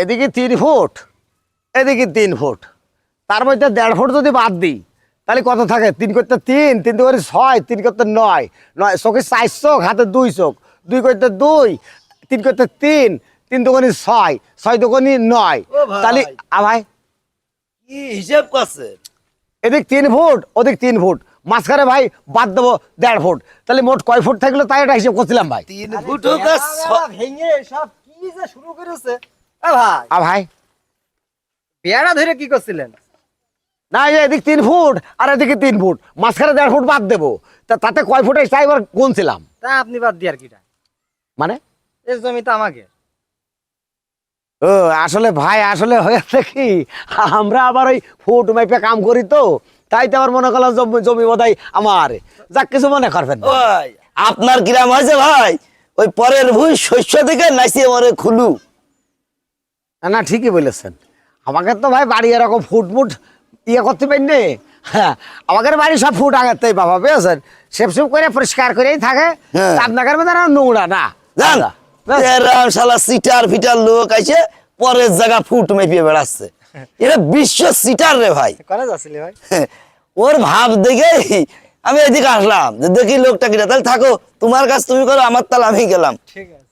এদিকে 3 ফুট, এদিকে 3 ফুট, তার মধ্যে 1.5 ফুট যদি বাদ দিই তাহলে কত থাকে? 3 করতে 3, 3 করে 6, 3 করতে 9, 9 চোখে 4 চোখ, হাতে 2 চোখ, 2 করতে 2, 3 করতে 3, 3 দুগুণে 6, 6 দুগুণে 9, তাহলে ভাই কি হিসাব করছে? এদিক 3 ফুট, ওদিক 3 ফুট, মাঝখানে ভাই বাদ দেবো 1.5 ফুট, তাহলে মোট কয় ফুট থাকলো তাই এটা হিসেব করছিলাম ভাই। 3 ফুট হোক আর ভেঙে সব কি যে শুরু করেছে। ভাই ভাই বেড়া ধরে কি করছিলেন? না এদিক 3 ফুট আর এদিকে 3 ফুট, মাঝখানে 1.5 ফুট বাদ দেবো, তাতে কয় ফুট এসে এবার গুনছিলাম। তা আপনি বাদ দিয়ে আর কিটা? মানে এই জমি তো আমাকে। ও আসলে ভাই আসলে হয়েছে কি, আমরা আবার ওই ফুট মাইপে কাম করি তো, তাই তো আমার মনে করলাম জমি বোধহয় আমার, যাক কিছু মনে করবেন না। ভাই আপনার কিরাম হয়েছে ভাই? ওই পরের ভুই শস্য থেকে নাচিয়ে মরে খুলু। না ঠিকই বলেছেন, আমাকে তো ভাই বাড়ি এরকম ফুট মুট ইয়ে করতে পারিনি। হ্যাঁ আমাদের বাড়ি সব ফুট আগের তাই বাবা বুঝেছেন, সেপ সেপ করে পরিষ্কার করেই থাকে। হ্যাঁ। আপনাদের মধ্যে নোংরা না জান এরাম শালা সিটার ফিটার লোক আইছে পরের জায়গা ফুট মেপিয়ে বেড়াচ্ছে। এটা বিশ্ব সিটার রে ভাই। করে যাচ্ছিলি ভাই? ওর ভাব দেখে আমি এদিকে আসলাম যে দেখি লোকটা কিনা, তাহলে থাকো তোমার কাজ তুমি করো, আমার তাল আমি গেলাম। ঠিক আছে।